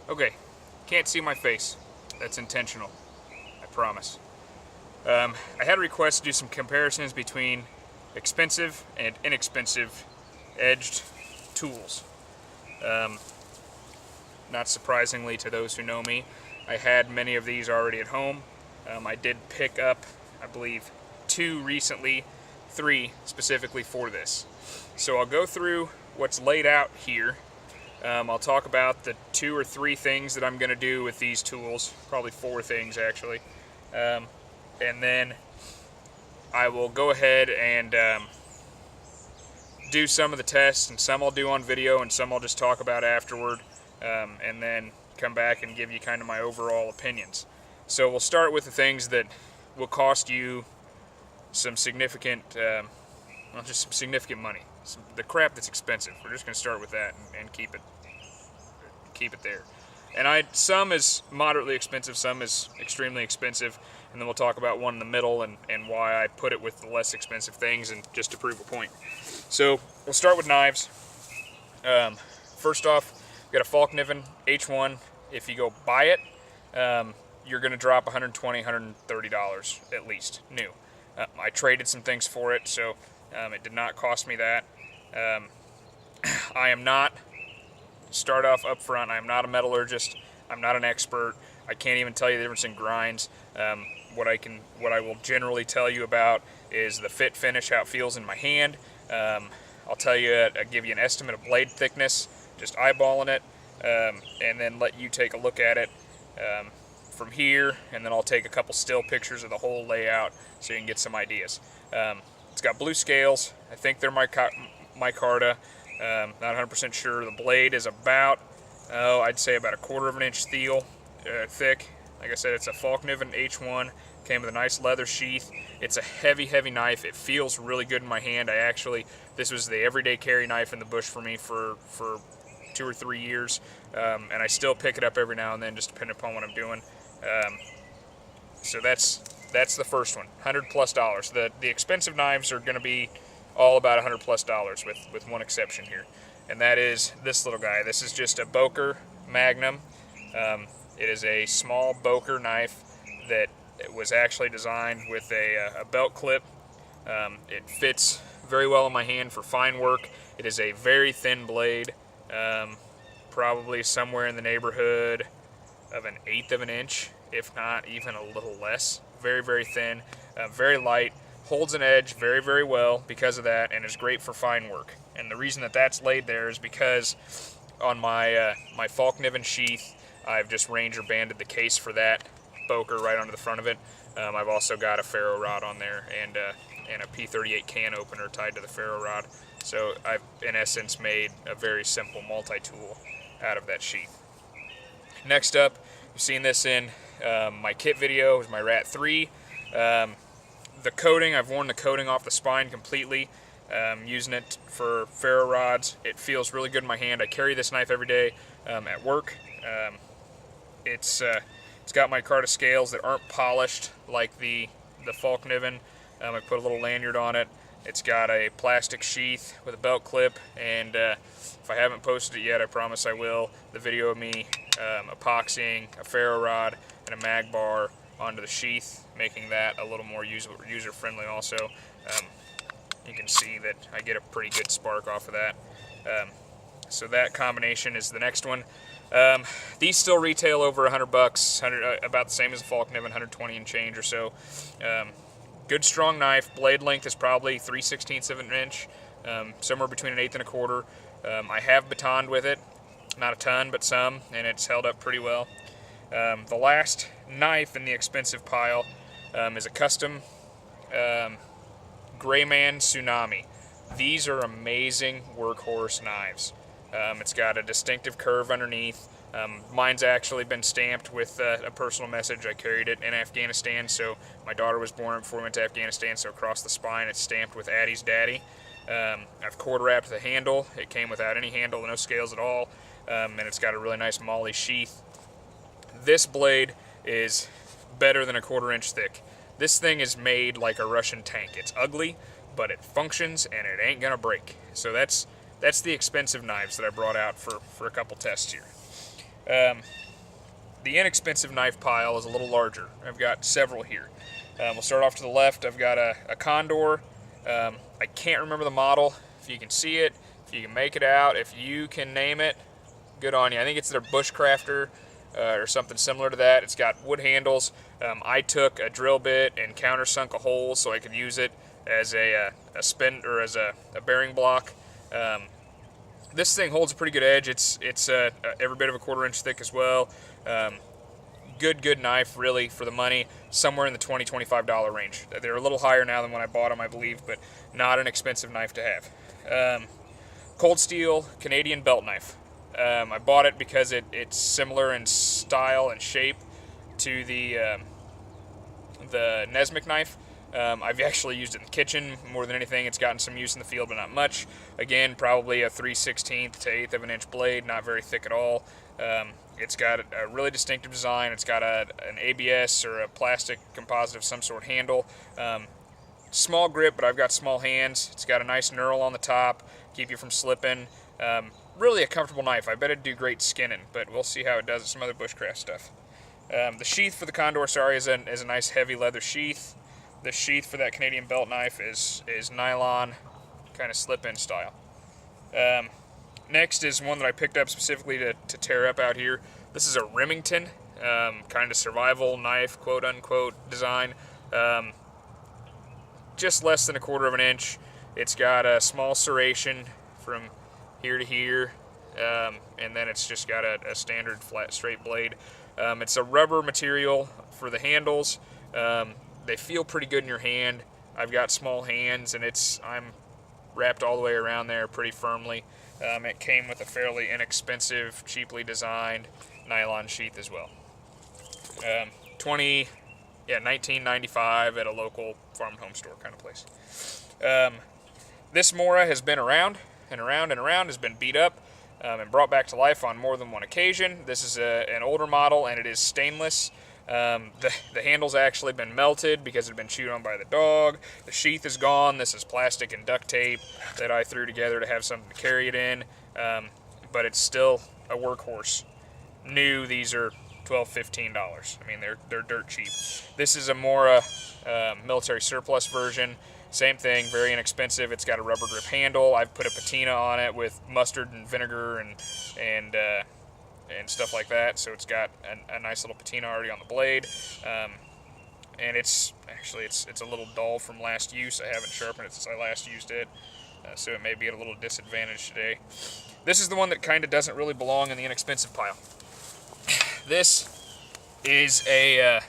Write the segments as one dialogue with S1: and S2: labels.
S1: Okay, can't see my face. That's intentional, I promise. I had a request to do some comparisons between expensive and inexpensive edged tools. Um, Not surprisingly to those who know me, I had many of these already at home. I did pick up, I believe, 2 recently, 3 specifically for this. So I'll go through what's laid out here. I'll talk about the 2 or 3 things that I'm going to do with these tools, probably 4 things actually. And then I will go ahead and do some of the tests, and some I'll do on video and some I'll just talk about afterward, and then come back and give you kind of my overall opinions. So we'll start with the things that will cost you some significant, just some significant money. The crap that's expensive. We're just going to start with that and keep it there. And some is moderately expensive, some is extremely expensive, and then we'll talk about one in the middle and why I put it with the less expensive things, and just to prove a point. So we'll start with knives. First off, we've got a Falk Niven H1. If you go buy it, you're going to drop $120, $130 at least, new. I traded some things for it, so it did not cost me that. I am not, start off up front, I am not a metallurgist. I'm not an expert. I can't even tell you the difference in grinds. What I will generally tell you about is the fit, finish, how it feels in my hand. I'll tell you, I'll give you an estimate of blade thickness, just eyeballing it, and then let you take a look at it from here, and then I'll take a couple still pictures of the whole layout so you can get some ideas. It's got blue scales. I think they're micarta. Not 100% sure. The blade is about, I'd say about 1/4 of an inch steel thick. Like I said, it's a Falk Niven H1. Came with a nice leather sheath. It's a heavy, heavy knife. It feels really good in my hand. This was the everyday carry knife in the bush for me for 2 or 3 years, and I still pick it up every now and then, just depending upon what I'm doing. So that's the first one, $100+. The expensive knives are going to be all about $100+, with one exception here, and that is this little guy. This is just a Boker Magnum. It is a small Boker knife that was actually designed with a belt clip. It fits very well in my hand for fine work. It is a very thin blade, probably somewhere in the neighborhood of 1/8 of an inch, if not even a little less. Very, very thin, very light, holds an edge very, very well because of that, and is great for fine work. And the reason that that's laid there is because on my Falk Niven sheath, I've just Ranger banded the case for that Boker right onto the front of it. I've also got a ferro rod on there and a P38 can opener tied to the ferro rod. So I've, in essence, made a very simple multi-tool out of that sheath. Next up, you've seen this in my kit video, is my Rat 3. The coating, I've worn the coating off the spine completely, using it for ferro rods. It feels really good in my hand. I carry this knife every day at work. It's got micarta scales that aren't polished like the Falk Niven. I put a little lanyard on it. It's got a plastic sheath with a belt clip, and if I haven't posted it yet, I promise I will. The video of me epoxying a ferro rod and a mag bar onto the sheath, making that a little more user-friendly also. You can see that I get a pretty good spark off of that. So that combination is the next one. These still retail over $100, about the same as the Falk Niven, 120 and change or so. Good strong knife. Blade length is probably 3/16 of an inch, somewhere between 1/8 and 1/4. I have batoned with it, not a ton, but some, and it's held up pretty well. The last knife in the expensive pile is a custom Grayman Tsunami. These are amazing workhorse knives. It's got a distinctive curve underneath. Mine's actually been stamped with a personal message. I carried it in Afghanistan, so my daughter was born before we went to Afghanistan, so across the spine it's stamped with Addie's Daddy. I've cord wrapped the handle. It came without any handle, no scales at all, and it's got a really nice MOLLE sheath. This blade is better than 1/4 inch thick. This thing is made like a Russian tank. It's ugly, but it functions and it ain't gonna break. So that's the expensive knives that I brought out for a couple tests here. The inexpensive knife pile is a little larger. I've got several here. We'll start off to the left. I've got a Condor. I can't remember the model. If you can see it, if you can make it out, if you can name it, good on you. I think it's their Bushcrafter or something similar to that. It's got wood handles. I took a drill bit and countersunk a hole so I could use it as a spin or as a bearing block. This thing holds a pretty good edge. It's every bit of a 1/4 inch thick as well. Good knife, really, for the money. Somewhere in the $20-$25 range. They're a little higher now than when I bought them, I believe, but not an expensive knife to have. Cold Steel Canadian belt knife. I bought it because it's similar in style and shape to the Nesmik knife. I've actually used it in the kitchen more than anything. It's gotten some use in the field, but not much. Again, probably a 3/16 to 1/8 of an inch blade, not very thick at all. It's got a really distinctive design. It's got an ABS or a plastic composite of some sort handle. Small grip, but I've got small hands. It's got a nice knurl on the top, keep you from slipping. Really a comfortable knife. I bet it'd do great skinning, but we'll see how it does at some other bushcraft stuff. The sheath for the Condor, is a nice heavy leather sheath. The sheath for that Canadian belt knife is nylon, kind of slip-in style. Next is one that I picked up specifically to tear up out here. This is a Remington, kind of survival knife, quote-unquote, design. Just less than a 1/4 of an inch. It's got a small serration from here to here, and then it's just got a standard flat straight blade. It's a rubber material for the handles. They feel pretty good in your hand. I've got small hands, and I'm wrapped all the way around there pretty firmly. It came with a fairly inexpensive, cheaply designed nylon sheath as well. $19.95 at a local farm and home store kind of place. This Mora has been around and around and around, has been beat up and brought back to life on more than one occasion. This is an older model, and it is stainless. The handle's actually been melted because it had been chewed on by the dog. The sheath is gone. This is plastic and duct tape that I threw together to have something to carry it in, but it's still a workhorse. New, these are $12-$15. I mean, they're dirt cheap. This is a Mora military surplus version. Same thing, very inexpensive. It's got a rubber grip handle. I've put a patina on it with mustard and vinegar and stuff like that. So it's got a nice little patina already on the blade. And it's a little dull from last use. I haven't sharpened it since I last used it, so it may be at a little disadvantage today. This is the one that kind of doesn't really belong in the inexpensive pile. This is a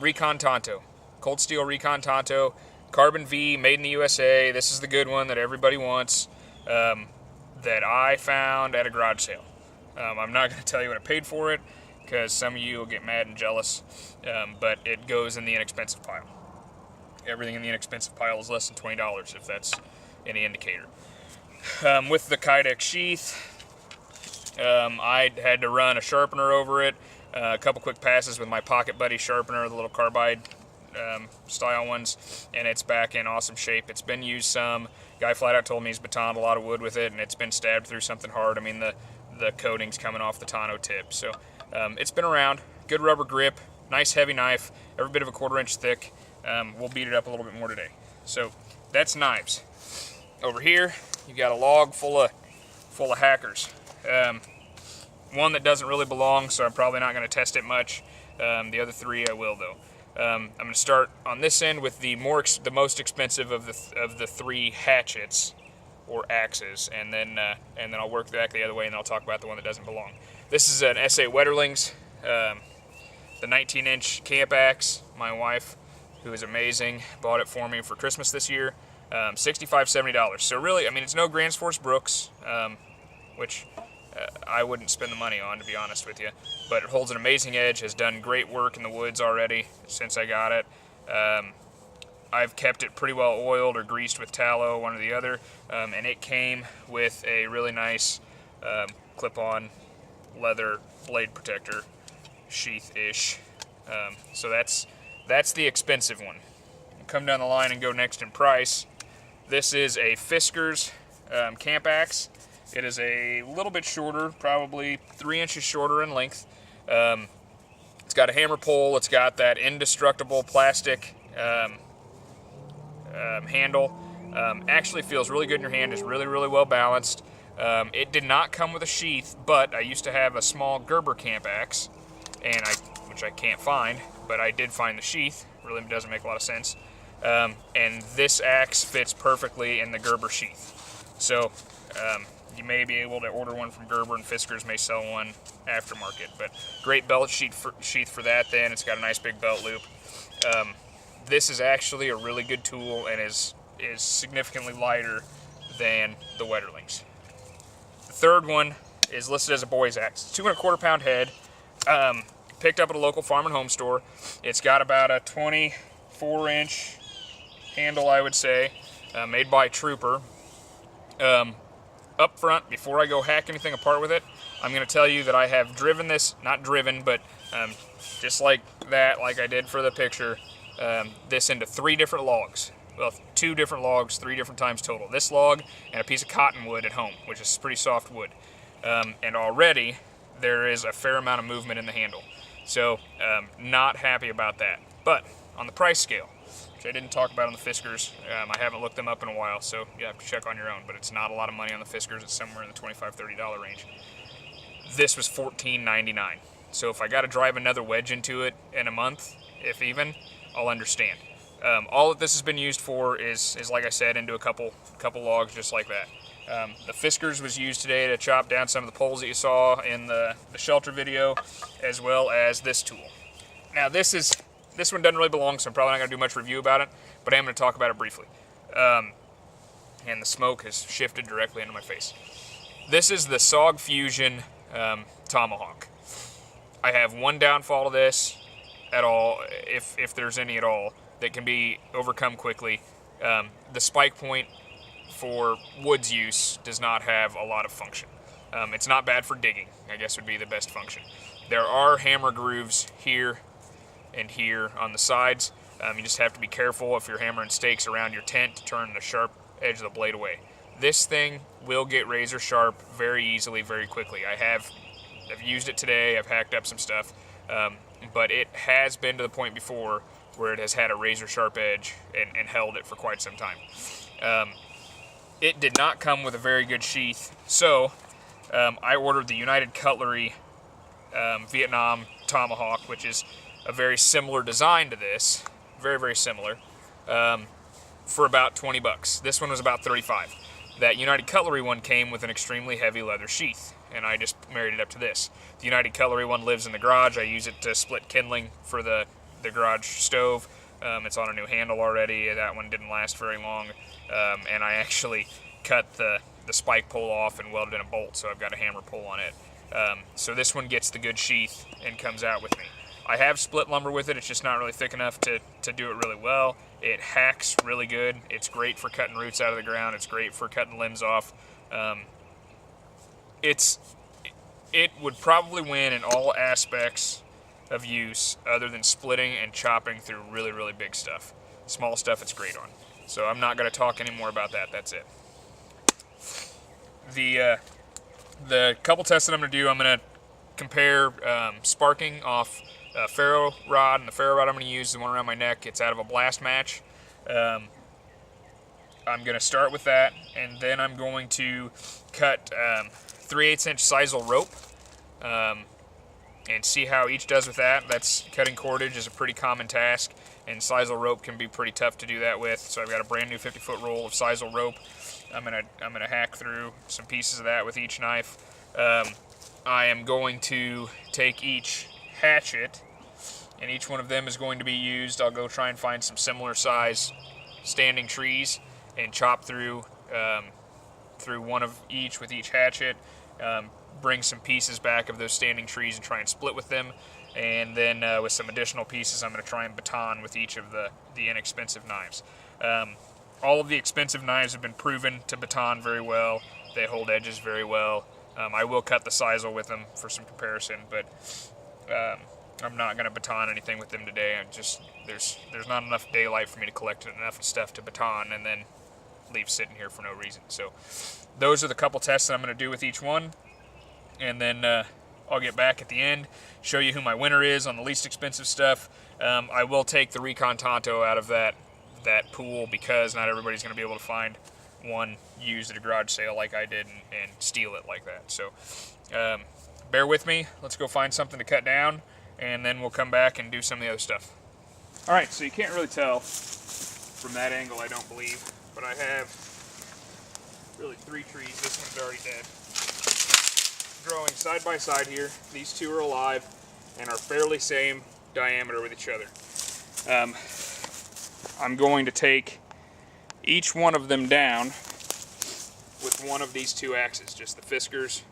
S1: Recon Tonto, Cold Steel Recon Tonto, Carbon V, made in the USA. This is the good one that everybody wants, that I found at a garage sale. I'm not going to tell you what I paid for it, because some of you will get mad and jealous, but it goes in the inexpensive pile. Everything in the inexpensive pile is less than $20, if that's any indicator. With the Kydex sheath, I had to run a sharpener over it, a couple quick passes with my Pocket Buddy sharpener, the little carbide style ones, and it's back in awesome shape. It's been used some. Guy flat out told me he's batoned a lot of wood with it, and it's been stabbed through something hard. I mean, the coating's coming off the tonneau tip. So it's been around. Good rubber grip, nice heavy knife, every bit of a 1/4 inch thick. We'll beat it up a little bit more today. So that's knives. Over here, you've got a log full of hackers. One that doesn't really belong, so I'm probably not going to test it much. The other three I will, though. I'm going to start on this end with the most expensive of the three hatchets or axes, and then I'll work back the other way, and then I'll talk about the one that doesn't belong. This is an SA Wetterlings, the 19-inch camp axe. My wife, who is amazing, bought it for me for Christmas this year. $65-$70. So really, I mean, it's no Grand Force Brooks, which I wouldn't spend the money on, to be honest with you. But it holds an amazing edge, has done great work in the woods already since I got it. I've kept it pretty well oiled or greased with tallow, one or the other, and it came with a really nice clip-on leather blade protector sheath-ish. So that's the expensive one. Come down the line and go next in price. This is a Fiskars camp axe. It is a little bit shorter, probably 3 inches shorter in length. It's got a hammer pole. It's got that indestructible plastic handle. Actually feels really good in your hand. Is really, really well balanced. It did not come with a sheath, but I used to have a small Gerber camp axe, which I can't find, but I did find the sheath. Really doesn't make a lot of sense. And this axe fits perfectly in the Gerber sheath. So you may be able to order one from Gerber, and Fiskars may sell one aftermarket. But great belt sheath for that. Then it's got a nice big belt loop. This is actually a really good tool and is significantly lighter than the Wetterlings. The third one is listed as a boy's axe. 2¼ pound head. Picked up at a local farm and home store. It's got about a 24-inch handle, I would say, made by Trooper. Up front, before I go hack anything apart with it, I'm going to tell you that I have driven this, not driven, but just like that, like I did for the picture, this into 3 different logs. Well, 2 different logs, 3 different times total. This log and a piece of cottonwood at home, which is pretty soft wood. And already there is a fair amount of movement in the handle. So, not happy about that. But on the price scale, which I didn't talk about on the Fiskars, I haven't looked them up in a while, so you have to check on your own. But it's not a lot of money on the Fiskars. It's somewhere in the $25, $30 range. This was $14.99. So if I got to drive another wedge into it in a month, if even, I'll understand. All that this has been used for is like I said, into a couple logs just like that. The Fiskars was used today to chop down some of the poles that you saw in the shelter video, as well as this tool. Now this one doesn't really belong, so I'm probably not going to do much review about it, but I am going to talk about it briefly. And the smoke has shifted directly into my face. This is the SOG Fusion Tomahawk. I have one downfall to this at all, if there's any at all, that can be overcome quickly. The spike point for woods use does not have a lot of function. It's not bad for digging, I guess would be the best function. There are hammer grooves here and here on the sides. You just have to be careful if you're hammering stakes around your tent to turn the sharp edge of the blade away. This thing will get razor sharp very easily, very quickly. I've used it today, I've hacked up some stuff, but it has been to the point before where it has had a razor sharp edge and held it for quite some time. It did not come with a very good sheath, so I ordered the United Cutlery Vietnam Tomahawk, which is a very similar design to this, very, very similar, for about 20 bucks. This one was about 35. That United Cutlery one came with an extremely heavy leather sheath, and I just married it up to this. The United Cutlery one lives in the garage. I use it to split kindling for the garage stove. It's on a new handle already. That one didn't last very long, and I actually cut the spike pole off and welded in a bolt, so I've got a hammer pull on it. So this one gets the good sheath and comes out with me. I have split lumber with it. It's just not really thick enough to do it really well. It hacks really good. It's great for cutting roots out of the ground. It's great for cutting limbs off. It would probably win in all aspects of use other than splitting and chopping through really, really big stuff. Small stuff it's great on. So I'm not going to talk any more about that. That's it. The couple tests that I'm going to do, I'm going to compare sparking off ferro rod, and the ferro rod I'm going to use is the one around my neck. It's out of a Blast Match. I'm going to start with that, and then I'm going to cut 3/8 inch sisal rope and see how each does with that. That's cutting cordage is a pretty common task, and sisal rope can be pretty tough to do that with. So I've got a brand new 50-foot roll of sisal rope. I'm gonna hack through some pieces of that with each knife. I am going to take each hatchet, and each one of them is going to be used. I'll go try and find some similar size standing trees and chop through one of each with each hatchet. Bring some pieces back of those standing trees and try and split with them. And then with some additional pieces, I'm going to try and baton with each of the inexpensive knives. All of the expensive knives have been proven to baton very well. They hold edges very well. I will cut the sisal with them for some comparison, but I'm not going to baton anything with them today. There's not enough daylight for me to collect enough stuff to baton and then leave sitting here for no reason. So those are the couple tests that I'm going to do with each one. And then I'll get back at the end, show you who my winner is on the least expensive stuff. I will take the Recon Tonto out of that pool because not everybody's going to be able to find one used at a garage sale like I did and steal it like that. So bear with me. Let's go find something to cut down, and then we'll come back and do some of the other stuff. All right, so you can't really tell from that angle, I don't believe, but I have really 3 trees. This one's already dead. Growing side by side here. These two are alive and are fairly same diameter with each other. I'm going to take each one of them down with one of these 2 axes, just the Fiskars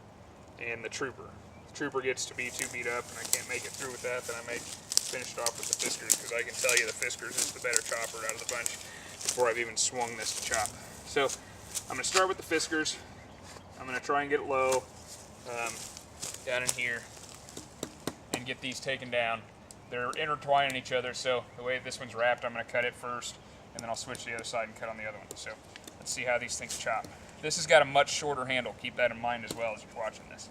S1: and the Trooper. The Trooper gets to be too beat up and I can't make it through with that, then I may finish it off with the Fiskars, because I can tell you the Fiskars is the better chopper out of the bunch before I've even swung this to chop. So I'm going to start with the Fiskars. I'm going to try and get it low down in here and get these taken down. They're intertwining each other, so the way this one's wrapped, I'm going to cut it first, and then I'll switch to the other side and cut on the other one. So let's see how these things chop. This has got a much shorter handle. Keep that in mind as well as you're watching this.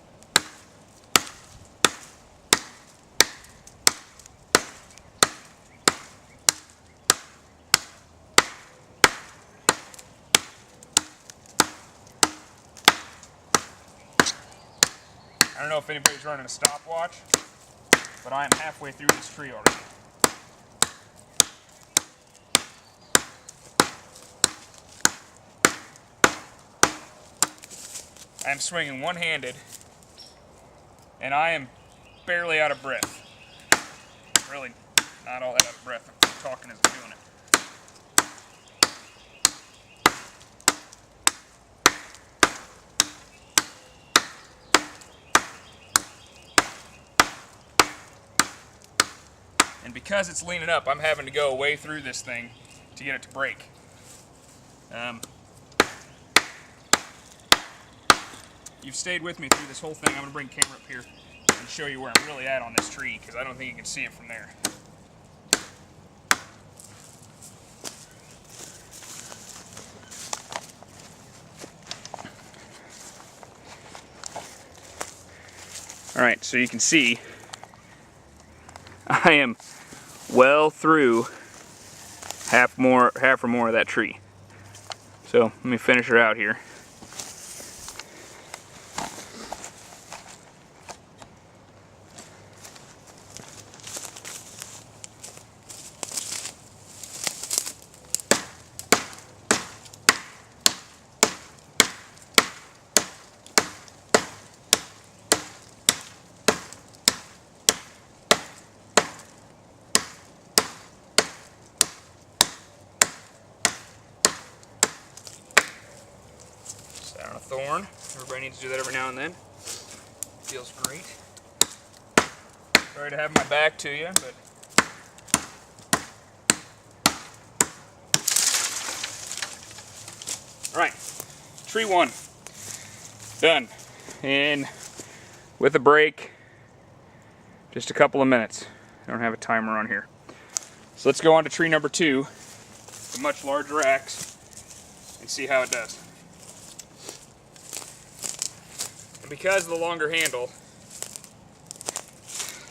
S1: I don't know if anybody's running a stopwatch, but I am halfway through this tree already. I am swinging one-handed, and I am barely out of breath. Really not all that out of breath. I'm talking as I'm doing it. And because it's leaning up, I'm having to go way through this thing to get it to break. You've stayed with me through this whole thing. I'm going to bring the camera up here and show you where I'm really at on this tree, because I don't think you can see it from there. Alright, so you can see I am well through half or more of that tree. So let me finish her out here. Down a thorn. Everybody needs to do that every now and then. Feels great. Sorry to have my back to you, but alright. Tree 1. Done. And with a break, just a couple of minutes. I don't have a timer on here. So let's go on to tree number 2, a much larger axe, and see how it does. Because of the longer handle,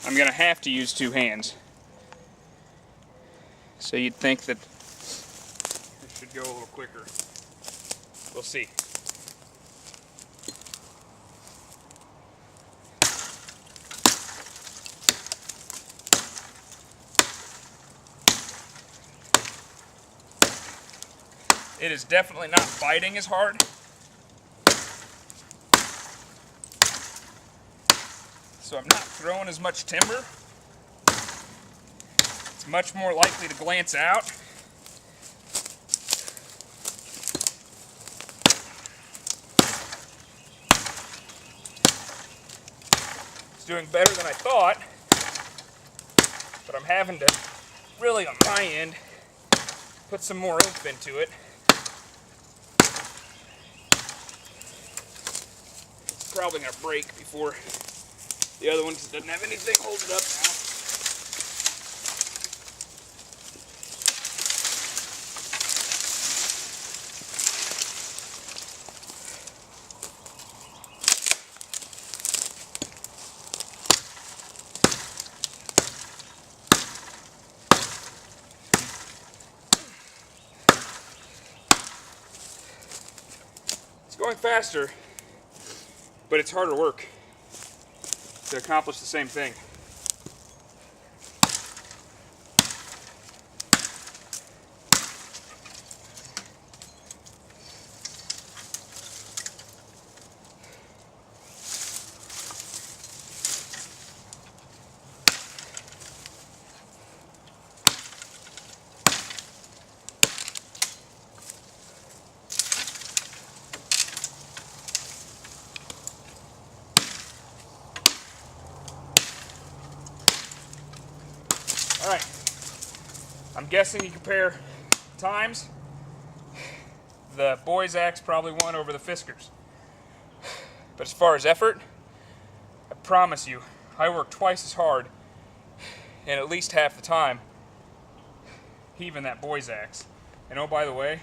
S1: I'm going to have to use 2 hands. So you'd think that it should go a little quicker. We'll see. It is definitely not biting as hard. So I'm not throwing as much timber. It's much more likely to glance out. It's doing better than I thought, but I'm having to really, on my end, put some more oomph into it. It's probably going to break before the other one doesn't have anything holding it up now. faster, but it's harder work to accomplish the same thing. All right, I'm guessing you compare times, the Boys Axe probably won over the Fiskars. But as far as effort, I promise you, I work twice as hard and at least half the time heaving that Boys Axe. And oh, by the way,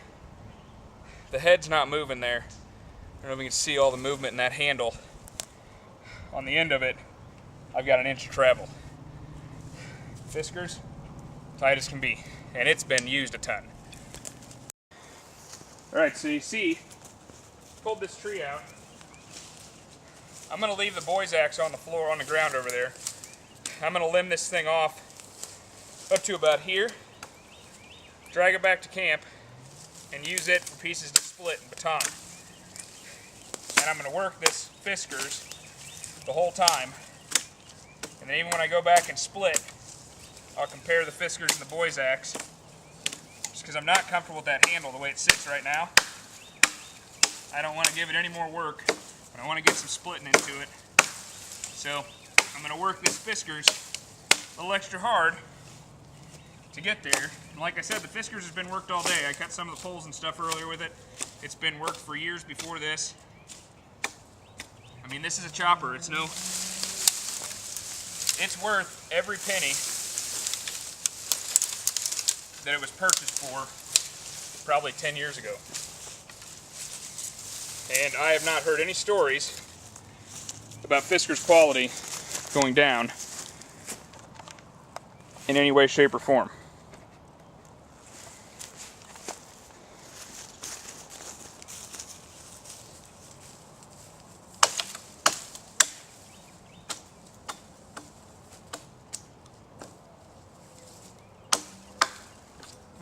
S1: the head's not moving there. I don't know if you can see all the movement in that handle. On the end of it, I've got an inch of travel. Fiskars, tight as can be, and it's been used a ton. Alright, so you see, pulled this tree out. I'm going to leave the Boys Axe on the floor, on the ground over there. I'm going to limb this thing off up to about here, drag it back to camp, and use it for pieces to split and baton. And I'm going to work this Fiskars the whole time, and then even when I go back and split, I'll compare the Fiskars and the Boys Axe, just because I'm not comfortable with that handle the way it sits right now. I don't want to give it any more work, but I want to get some splitting into it. So I'm going to work this Fiskars a little extra hard to get there. And like I said, the Fiskars has been worked all day. I cut some of the poles and stuff earlier with it. It's been worked for years before this. I mean, this is a chopper. It's worth every penny that it was purchased for probably 10 years ago. And I have not heard any stories about Fiskars quality going down in any way, shape, or form.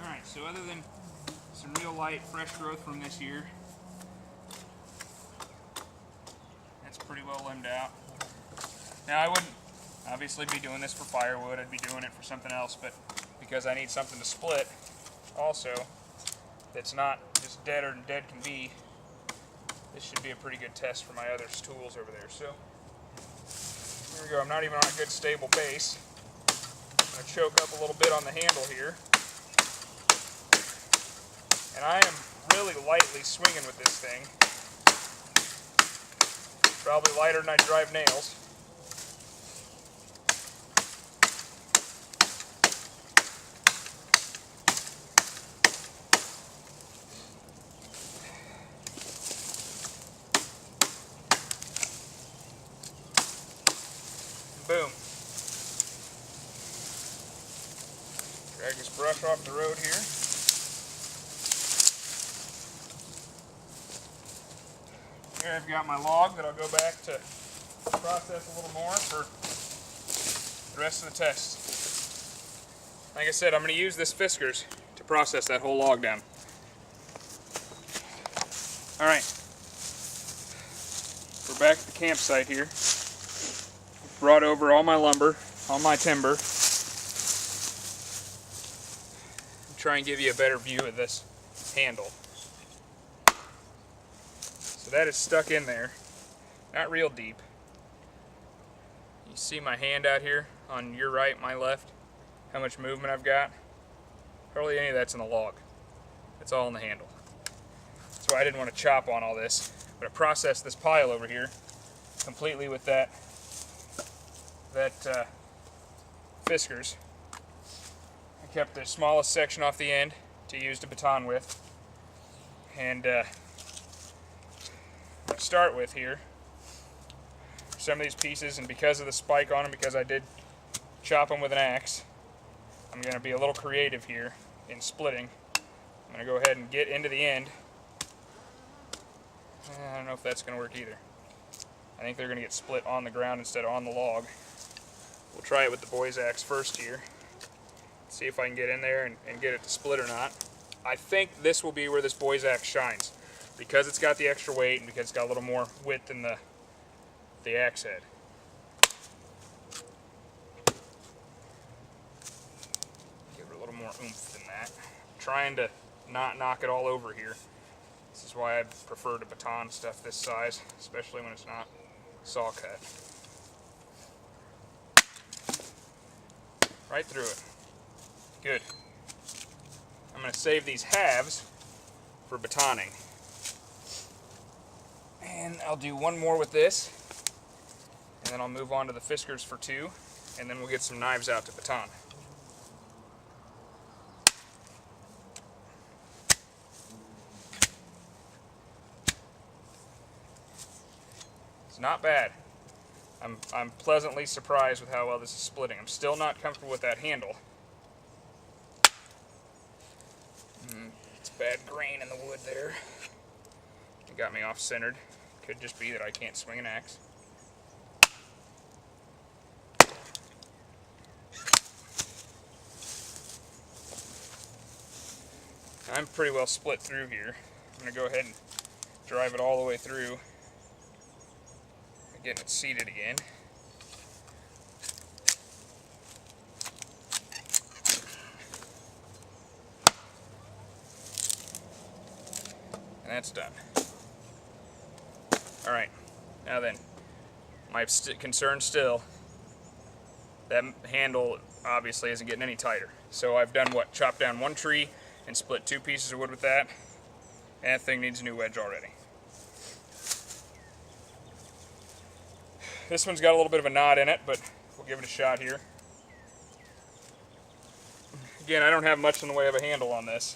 S1: Alright, so other than some real light, fresh growth from this year, that's pretty well limbed out. Now I wouldn't obviously be doing this for firewood, I'd be doing it for something else, but because I need something to split also that's not just deader than dead can be, this should be a pretty good test for my other tools over there. So here we go, I'm not even on a good stable base. I'm going to choke up a little bit on the handle here. And I am really lightly swinging with this thing. Probably lighter than I drive nails. Boom. Drag this brush off the road here. Here I've got my log that I'll go back to process a little more for the rest of the test. Like I said, I'm going to use this Fiskars to process that whole log down. Alright, we're back at the campsite here. Brought over all my lumber, all my timber. Try and give you a better view of this handle. So that is stuck in there, not real deep. You see my hand out here on your right, my left, how much movement I've got? Hardly any of that's in the log. It's all in the handle. That's why I didn't want to chop on all this, but I processed this pile over here completely with that Fiskars. I kept the smallest section off the end to use to baton with. And to start with here, some of these pieces, and because of the spike on them, because I did chop them with an axe, I'm going to be a little creative here in splitting. I'm going to go ahead and get into the end I don't know if that's going to work either. I think they're going to get split on the ground instead of on the log. We'll try it with the boy's axe first here. See if I can get in there and get it to split or not. I think this will be where this boy's axe shines, because it's got the extra weight and because it's got a little more width in the axe head. Give it a little more oomph than that. I'm trying to not knock it all over here. This is why I prefer to baton stuff this size, especially when it's not saw cut. Right through it. Good. I'm going to save these halves for batoning. And I'll do one more with this, and then I'll move on to the Fiskars for 2, and then we'll get some knives out to baton. It's not bad. I'm pleasantly surprised with how well this is splitting. I'm still not comfortable with that handle. It's bad grain in the wood there. It got me off-centered. Could just be that I can't swing an axe. I'm pretty well split through here. I'm going to go ahead and drive it all the way through. Getting it seated again. And that's done. Alright, now then, my concern still, that handle obviously isn't getting any tighter. So I've done what? Chopped down one tree and split 2 pieces of wood with that. And that thing needs a new wedge already. This one's got a little bit of a knot in it, but we'll give it a shot here. Again, I don't have much in the way of a handle on this.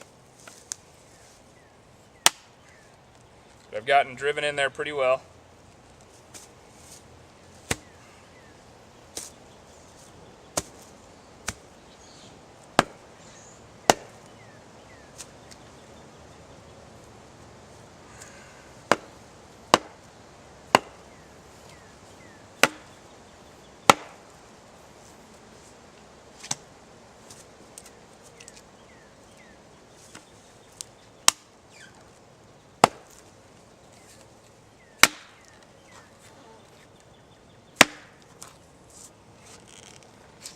S1: But I've gotten driven in there pretty well.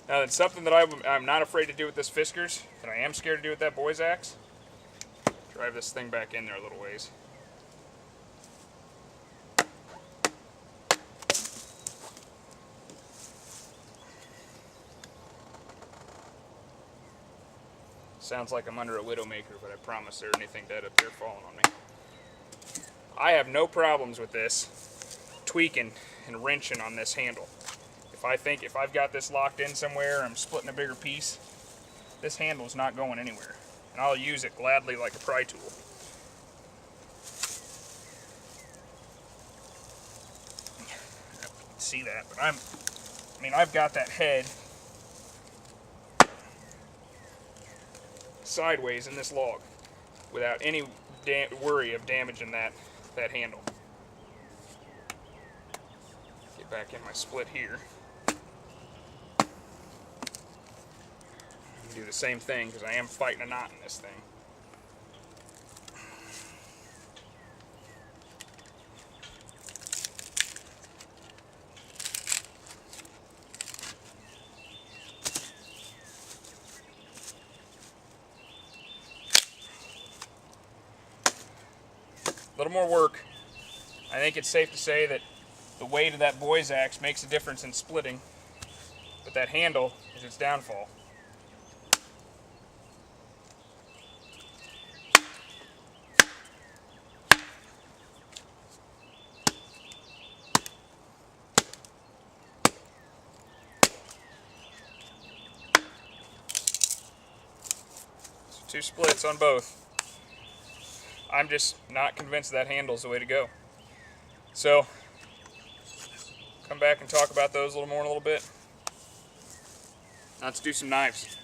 S1: Now, that's something that I'm not afraid to do with this Fiskars, that I am scared to do with that boy's axe. Drive this thing back in there a little ways. Sounds like I'm under a Widowmaker, but I promise there ain't anything dead up there falling on me. I have no problems with this tweaking and wrenching on this handle. If I've got this locked in somewhere, I'm splitting a bigger piece, this handle is not going anywhere. And I'll use it gladly like a pry tool. I don't know if you can see that, but I've got that head sideways in this log without any worry of damaging that handle. Get back in my split here. Do the same thing because I am fighting a knot in this thing. A little more work. I think it's safe to say that the weight of that boy's axe makes a difference in splitting, but that handle is its downfall. So 2 splits on both. I'm just not convinced that handle's the way to go. So, come back and talk about those a little more in a little bit. Now let's do some knives.